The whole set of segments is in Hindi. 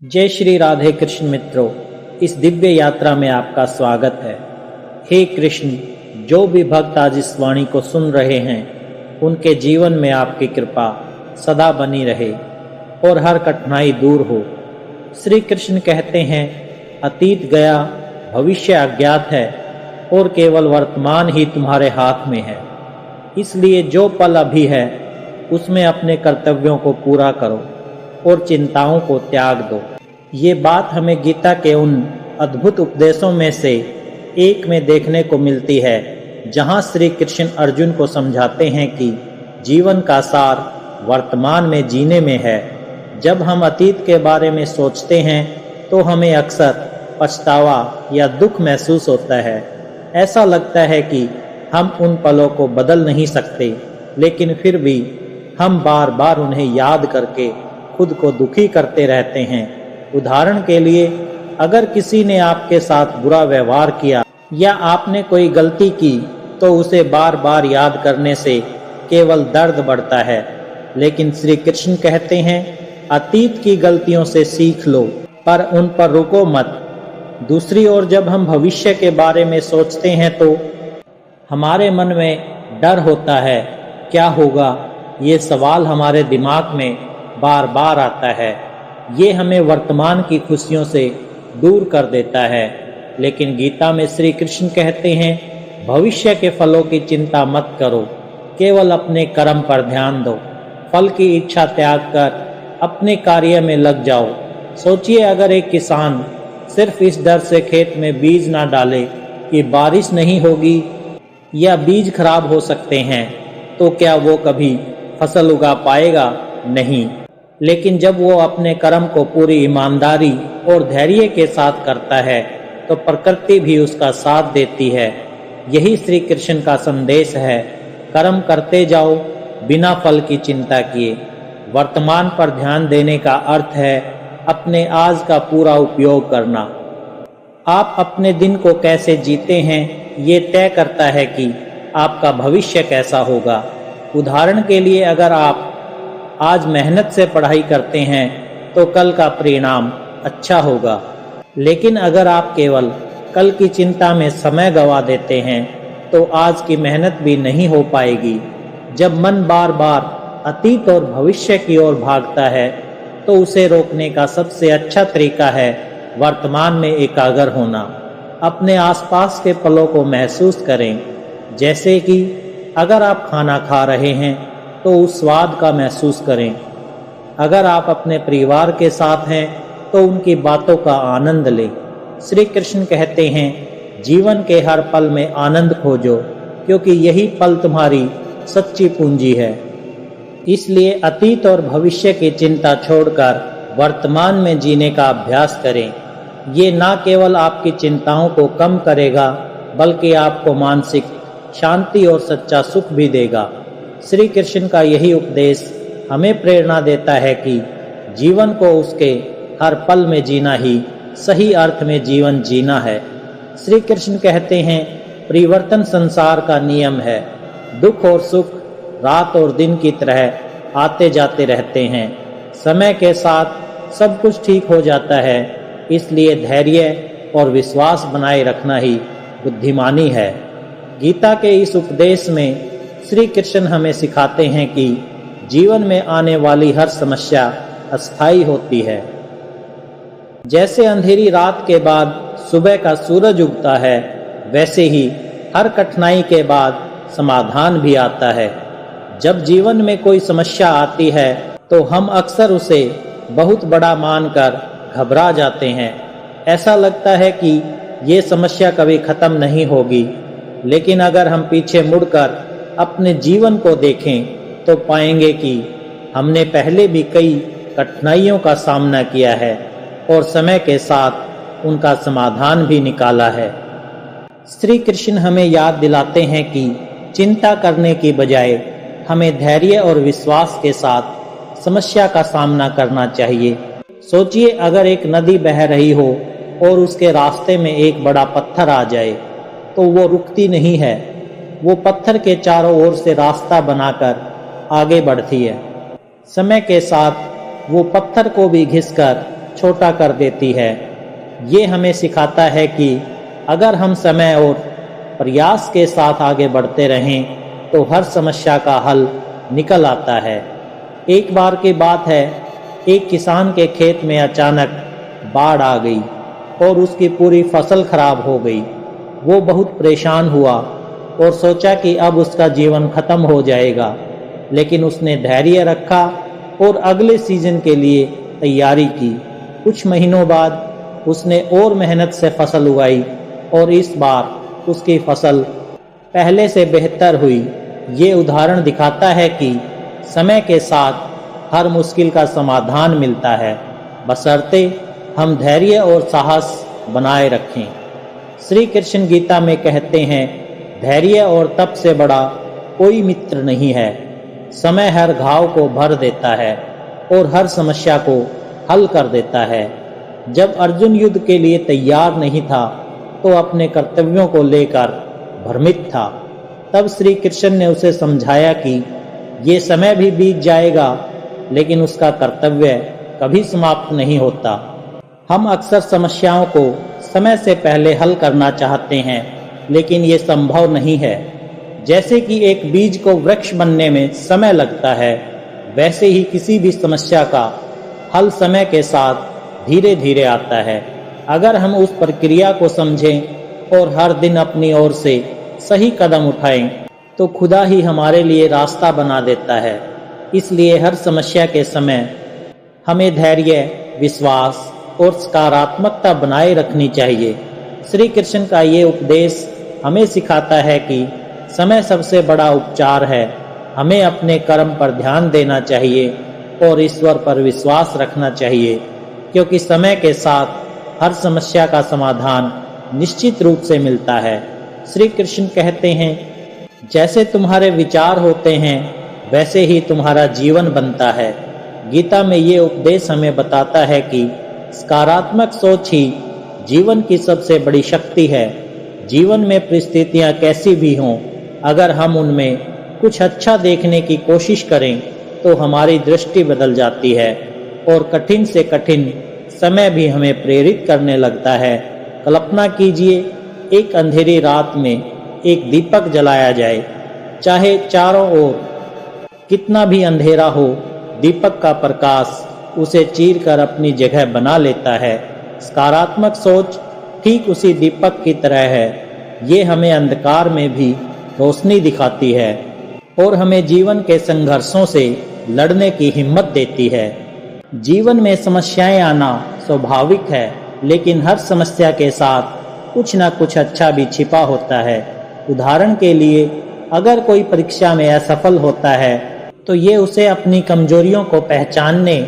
जय श्री राधे कृष्ण मित्रों, इस दिव्य यात्रा में आपका स्वागत है। हे कृष्ण, जो भी भक्त आज इस वाणी को सुन रहे हैं उनके जीवन में आपकी कृपा सदा बनी रहे और हर कठिनाई दूर हो। श्री कृष्ण कहते हैं, अतीत गया, भविष्य अज्ञात है और केवल वर्तमान ही तुम्हारे हाथ में है। इसलिए जो पल अभी है उसमें अपने कर्तव्यों को पूरा करो और चिंताओं को त्याग दो। ये बात हमें गीता के उन अद्भुत उपदेशों में से एक में देखने को मिलती है, जहाँ श्री कृष्ण अर्जुन को समझाते हैं कि जीवन का सार वर्तमान में जीने में है। जब हम अतीत के बारे में सोचते हैं तो हमें अक्सर पछतावा या दुख महसूस होता है। ऐसा लगता है कि हम उन पलों को बदल नहीं सकते, लेकिन फिर भी हम बार बार उन्हें याद करके खुद को दुखी करते रहते हैं। उदाहरण के लिए, अगर किसी ने आपके साथ बुरा व्यवहार किया या आपने कोई गलती की तो उसे बार बार याद करने से केवल दर्द बढ़ता है। लेकिन श्री कृष्ण कहते हैं, अतीत की गलतियों से सीख लो पर उन पर रुको मत। दूसरी ओर, जब हम भविष्य के बारे में सोचते हैं तो हमारे मन में डर होता है। क्या होगा, ये सवाल हमारे दिमाग में बार बार आता है। ये हमें वर्तमान की खुशियों से दूर कर देता है। लेकिन गीता में श्री कृष्ण कहते हैं, भविष्य के फलों की चिंता मत करो, केवल अपने कर्म पर ध्यान दो। फल की इच्छा त्याग कर अपने कार्य में लग जाओ। सोचिए, अगर एक किसान सिर्फ इस डर से खेत में बीज ना डाले कि बारिश नहीं होगी या बीज खराब हो सकते हैं, तो क्या वो कभी फसल उगा पाएगा? नहीं। लेकिन जब वो अपने कर्म को पूरी ईमानदारी और धैर्य के साथ करता है तो प्रकृति भी उसका साथ देती है। यही श्री कृष्ण का संदेश है। कर्म करते जाओ बिना फल की चिंता किए। वर्तमान पर ध्यान देने का अर्थ है अपने आज का पूरा उपयोग करना। आप अपने दिन को कैसे जीते हैं, ये तय करता है कि आपका भविष्य कैसा होगा। उदाहरण के लिए, अगर आप आज मेहनत से पढ़ाई करते हैं तो कल का परिणाम अच्छा होगा। लेकिन अगर आप केवल कल की चिंता में समय गंवा देते हैं तो आज की मेहनत भी नहीं हो पाएगी। जब मन बार बार अतीत और भविष्य की ओर भागता है तो उसे रोकने का सबसे अच्छा तरीका है वर्तमान में एकाग्र होना। अपने आसपास के पलों को महसूस करें। जैसे कि अगर आप खाना खा रहे हैं तो उस स्वाद का महसूस करें। अगर आप अपने परिवार के साथ हैं तो उनकी बातों का आनंद लें। श्री कृष्ण कहते हैं, जीवन के हर पल में आनंद खोजो, क्योंकि यही पल तुम्हारी सच्ची पूंजी है। इसलिए अतीत और भविष्य की चिंता छोड़कर वर्तमान में जीने का अभ्यास करें। ये न केवल आपकी चिंताओं को कम करेगा, बल्कि आपको मानसिक शांति और सच्चा सुख भी देगा। श्री कृष्ण का यही उपदेश हमें प्रेरणा देता है कि जीवन को उसके हर पल में जीना ही सही अर्थ में जीवन जीना है। श्री कृष्ण कहते हैं, परिवर्तन संसार का नियम है। दुख और सुख रात और दिन की तरह आते जाते रहते हैं। समय के साथ सब कुछ ठीक हो जाता है। इसलिए धैर्य और विश्वास बनाए रखना ही बुद्धिमानी है। गीता के इस उपदेश में श्री कृष्ण हमें सिखाते हैं कि जीवन में आने वाली हर समस्या अस्थायी होती है। जैसे अंधेरी रात के बाद सुबह का सूरज उगता है, वैसे ही हर कठिनाई के बाद समाधान भी आता है। जब जीवन में कोई समस्या आती है तो हम अक्सर उसे बहुत बड़ा मानकर घबरा जाते हैं। ऐसा लगता है कि ये समस्या कभी खत्म नहीं होगी। लेकिन अगर हम पीछे मुड़कर अपने जीवन को देखें तो पाएंगे कि हमने पहले भी कई कठिनाइयों का सामना किया है और समय के साथ उनका समाधान भी निकाला है। श्री कृष्ण हमें याद दिलाते हैं कि चिंता करने की बजाय हमें धैर्य और विश्वास के साथ समस्या का सामना करना चाहिए। सोचिए, अगर एक नदी बह रही हो और उसके रास्ते में एक बड़ा पत्थर आ जाए तो वो रुकती नहीं है। वो पत्थर के चारों ओर से रास्ता बनाकर आगे बढ़ती है। समय के साथ वो पत्थर को भी घिसकर छोटा कर देती है। ये हमें सिखाता है कि अगर हम समय और प्रयास के साथ आगे बढ़ते रहें तो हर समस्या का हल निकल आता है। एक बार की बात है, एक किसान के खेत में अचानक बाढ़ आ गई और उसकी पूरी फसल खराब हो गई। वो बहुत परेशान हुआ और सोचा कि अब उसका जीवन खत्म हो जाएगा, लेकिन उसने धैर्य रखा और अगले सीजन के लिए तैयारी की। कुछ महीनों बाद उसने और मेहनत से फसल उगाई और इस बार उसकी फसल पहले से बेहतर हुई। ये उदाहरण दिखाता है कि समय के साथ हर मुश्किल का समाधान मिलता है, बशर्ते हम धैर्य और साहस बनाए रखें। श्री कृष्ण गीता में कहते हैं, धैर्य और तप से बड़ा कोई मित्र नहीं है। समय हर घाव को भर देता है और हर समस्या को हल कर देता है। जब अर्जुन युद्ध के लिए तैयार नहीं था तो अपने कर्तव्यों को लेकर भ्रमित था। तब श्री कृष्ण ने उसे समझाया कि ये समय भी बीत जाएगा, लेकिन उसका कर्तव्य कभी समाप्त नहीं होता। हम अक्सर समस्याओं को समय से पहले हल करना चाहते हैं, लेकिन ये संभव नहीं है। जैसे कि एक बीज को वृक्ष बनने में समय लगता है, वैसे ही किसी भी समस्या का हल समय के साथ धीरे धीरे आता है। अगर हम उस प्रक्रिया को समझें और हर दिन अपनी ओर से सही कदम उठाएं, तो खुदा ही हमारे लिए रास्ता बना देता है। इसलिए हर समस्या के समय हमें धैर्य, विश्वास और सकारात्मकता बनाए रखनी चाहिए। श्री कृष्ण का ये उपदेश हमें सिखाता है कि समय सबसे बड़ा उपचार है। हमें अपने कर्म पर ध्यान देना चाहिए और ईश्वर पर विश्वास रखना चाहिए, क्योंकि समय के साथ हर समस्या का समाधान निश्चित रूप से मिलता है। श्री कृष्ण कहते हैं, जैसे तुम्हारे विचार होते हैं वैसे ही तुम्हारा जीवन बनता है। गीता में ये उपदेश हमें बताता है कि सकारात्मक सोच ही जीवन की सबसे बड़ी शक्ति है। जीवन में परिस्थितियां कैसी भी हों, अगर हम उनमें कुछ अच्छा देखने की कोशिश करें तो हमारी दृष्टि बदल जाती है और कठिन से कठिन समय भी हमें प्रेरित करने लगता है। कल्पना कीजिए, एक अंधेरी रात में एक दीपक जलाया जाए, चाहे चारों ओर कितना भी अंधेरा हो, दीपक का प्रकाश उसे चीरकर अपनी जगह बना लेता है। सकारात्मक सोच ठीक उसी दीपक की तरह है। ये हमें अंधकार में भी रोशनी दिखाती है और हमें जीवन के संघर्षों से लड़ने की हिम्मत देती है। जीवन में समस्याएं आना स्वाभाविक है, लेकिन हर समस्या के साथ कुछ ना कुछ अच्छा भी छिपा होता है। उदाहरण के लिए, अगर कोई परीक्षा में असफल होता है तो ये उसे अपनी कमजोरियों को पहचानने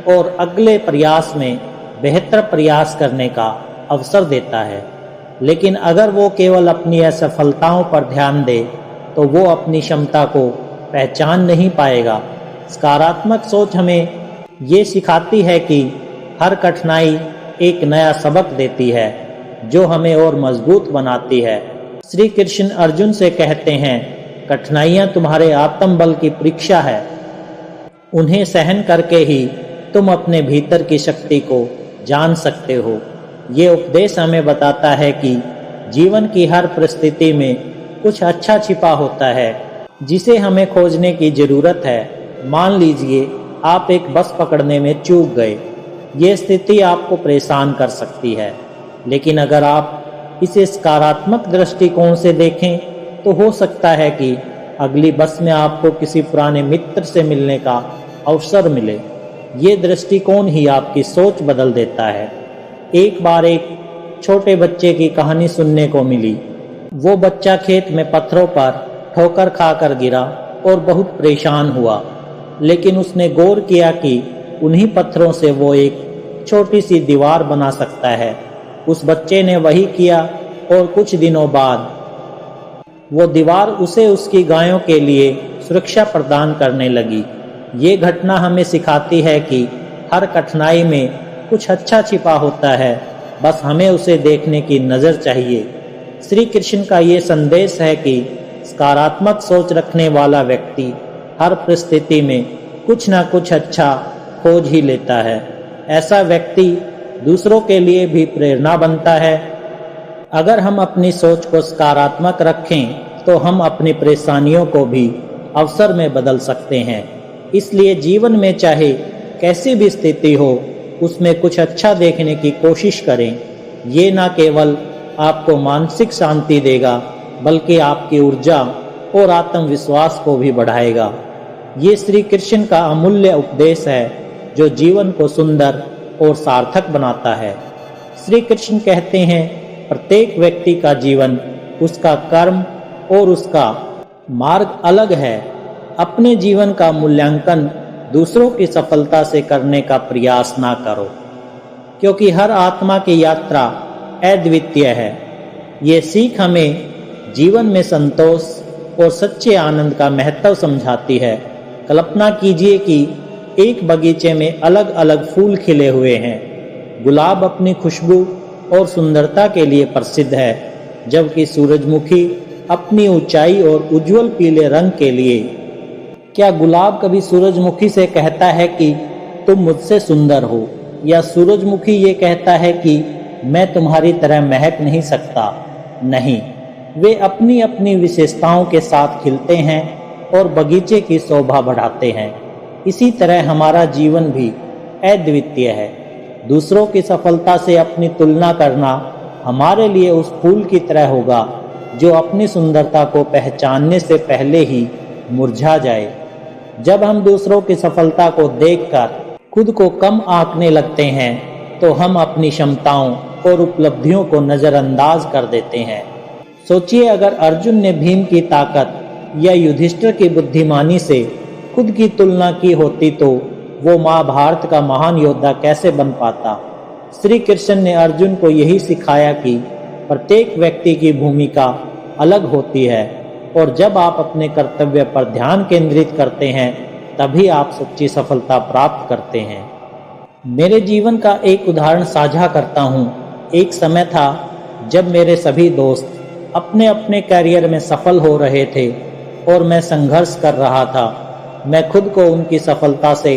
और अगले प्रयास में बेहतर प्रयास करने का अवसर देता है। लेकिन अगर वो केवल अपनी असफलताओं पर ध्यान दे तो वो अपनी क्षमता को पहचान नहीं पाएगा। सकारात्मक सोच हमें ये सिखाती है कि हर कठिनाई एक नया सबक देती है जो हमें और मजबूत बनाती है। श्री कृष्ण अर्जुन से कहते हैं, कठिनाइयां तुम्हारे आत्मबल की परीक्षा है। उन्हें सहन करके ही तुम अपने भीतर की शक्ति को जान सकते हो। ये उपदेश हमें बताता है कि जीवन की हर परिस्थिति में कुछ अच्छा छिपा होता है जिसे हमें खोजने की जरूरत है। मान लीजिए आप एक बस पकड़ने में चूक गए। ये स्थिति आपको परेशान कर सकती है, लेकिन अगर आप इसे सकारात्मक दृष्टिकोण से देखें तो हो सकता है कि अगली बस में आपको किसी पुराने मित्र से मिलने का अवसर मिले। ये दृष्टिकोण ही आपकी सोच बदल देता है। एक बार एक छोटे बच्चे की कहानी सुनने को मिली। वो बच्चा खेत में पत्थरों पर ठोकर खाकर गिरा और बहुत परेशान हुआ, लेकिन उसने गौर किया कि उन्हीं पत्थरों से वो एक छोटी सी दीवार बना सकता है। उस बच्चे ने वही किया और कुछ दिनों बाद वो दीवार उसे उसकी गायों के लिए सुरक्षा प्रदान करने लगी। ये घटना हमें सिखाती है कि हर कठिनाई में कुछ अच्छा छिपा होता है, बस हमें उसे देखने की नज़र चाहिए। श्री कृष्ण का ये संदेश है कि सकारात्मक सोच रखने वाला व्यक्ति हर परिस्थिति में कुछ ना कुछ अच्छा खोज ही लेता है। ऐसा व्यक्ति दूसरों के लिए भी प्रेरणा बनता है। अगर हम अपनी सोच को सकारात्मक रखें तो हम अपनी परेशानियों को भी अवसर में बदल सकते हैं। इसलिए जीवन में चाहे कैसी भी स्थिति हो, उसमें कुछ अच्छा देखने की कोशिश करें। ये ना केवल आपको मानसिक शांति देगा बल्कि आपकी ऊर्जा और आत्मविश्वास को भी बढ़ाएगा। ये श्री कृष्ण का अमूल्य उपदेश है जो जीवन को सुंदर और सार्थक बनाता है। श्री कृष्ण कहते हैं, प्रत्येक व्यक्ति का जीवन, उसका कर्म और उसका मार्ग अलग है। अपने जीवन का मूल्यांकन दूसरों की सफलता से करने का प्रयास ना करो, क्योंकि हर आत्मा की यात्रा अद्वितीय है। ये सीख हमें जीवन में संतोष और सच्चे आनंद का महत्व समझाती है। कल्पना कीजिए कि एक बगीचे में अलग अलग फूल खिले हुए हैं। गुलाब अपनी खुशबू और सुंदरता के लिए प्रसिद्ध है, जबकि सूरजमुखी अपनी ऊंचाई और उज्जवल पीले रंग के लिए। क्या गुलाब कभी सूरजमुखी से कहता है कि तुम मुझसे सुंदर हो, या सूरजमुखी ये कहता है कि मैं तुम्हारी तरह महक नहीं सकता? नहीं, वे अपनी अपनी विशेषताओं के साथ खिलते हैं और बगीचे की शोभा बढ़ाते हैं। इसी तरह हमारा जीवन भी अद्वितीय है। दूसरों की सफलता से अपनी तुलना करना हमारे लिए उस फूल की तरह होगा जो अपनी सुंदरता को पहचानने से पहले ही मुरझा जाए। जब हम दूसरों की सफलता को देखकर खुद को कम आंकने लगते हैं तो हम अपनी क्षमताओं और उपलब्धियों को नजरअंदाज कर देते हैं। सोचिए, अगर अर्जुन ने भीम की ताकत या युधिष्ठिर की बुद्धिमानी से खुद की तुलना की होती तो वो महाभारत का महान योद्धा कैसे बन पाता। श्री कृष्ण ने अर्जुन को यही सिखाया कि प्रत्येक व्यक्ति की भूमिका अलग होती है और जब आप अपने कर्तव्य पर ध्यान केंद्रित करते हैं तभी आप सच्ची सफलता प्राप्त करते हैं। मेरे जीवन का एक उदाहरण साझा करता हूँ। एक समय था जब मेरे सभी दोस्त अपने अपने करियर में सफल हो रहे थे और मैं संघर्ष कर रहा था। मैं खुद को उनकी सफलता से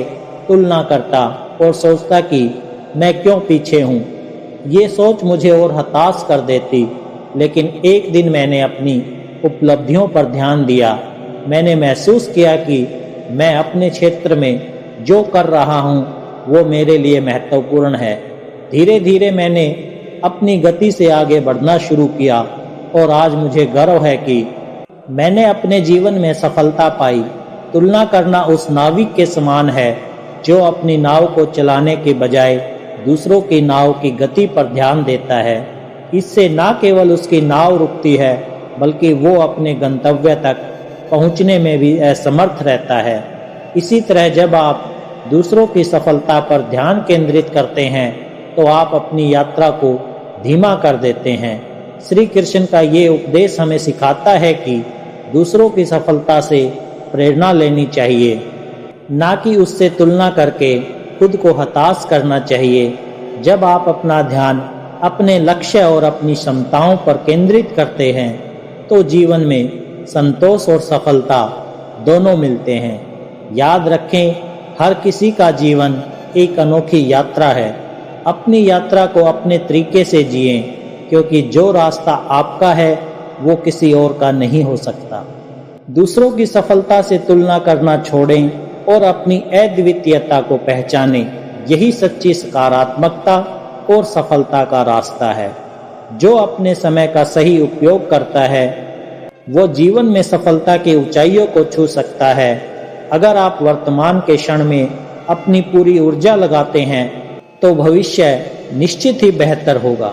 तुलना करता और सोचता कि मैं क्यों पीछे हूँ। ये सोच मुझे और हताश कर देती। लेकिन एक दिन मैंने अपनी उपलब्धियों पर ध्यान दिया। मैंने महसूस किया कि मैं अपने क्षेत्र में जो कर रहा हूँ वो मेरे लिए महत्वपूर्ण है। धीरे धीरे मैंने अपनी गति से आगे बढ़ना शुरू किया और आज मुझे गर्व है कि मैंने अपने जीवन में सफलता पाई। तुलना करना उस नाविक के समान है जो अपनी नाव को चलाने के बजाय दूसरों की नाव की गति पर ध्यान देता है। इससे न केवल उसकी नाव रुकती है बल्कि वो अपने गंतव्य तक पहुंचने में भी असमर्थ रहता है। इसी तरह जब आप दूसरों की सफलता पर ध्यान केंद्रित करते हैं तो आप अपनी यात्रा को धीमा कर देते हैं। श्री कृष्ण का ये उपदेश हमें सिखाता है कि दूसरों की सफलता से प्रेरणा लेनी चाहिए, ना कि उससे तुलना करके खुद को हताश करना चाहिए। जब आप अपना ध्यान अपने लक्ष्य और अपनी क्षमताओं पर केंद्रित करते हैं तो जीवन में संतोष और सफलता दोनों मिलते हैं। याद रखें, हर किसी का जीवन एक अनोखी यात्रा है। अपनी यात्रा को अपने तरीके से जिएं, क्योंकि जो रास्ता आपका है वो किसी और का नहीं हो सकता। दूसरों की सफलता से तुलना करना छोड़ें और अपनी अद्वितीयता को पहचानें। यही सच्ची सकारात्मकता और सफलता का रास्ता है। जो अपने समय का सही उपयोग करता है वो जीवन में सफलता की ऊंचाइयों को छू सकता है। अगर आप वर्तमान के क्षण में अपनी पूरी ऊर्जा लगाते हैं तो भविष्य निश्चित ही बेहतर होगा।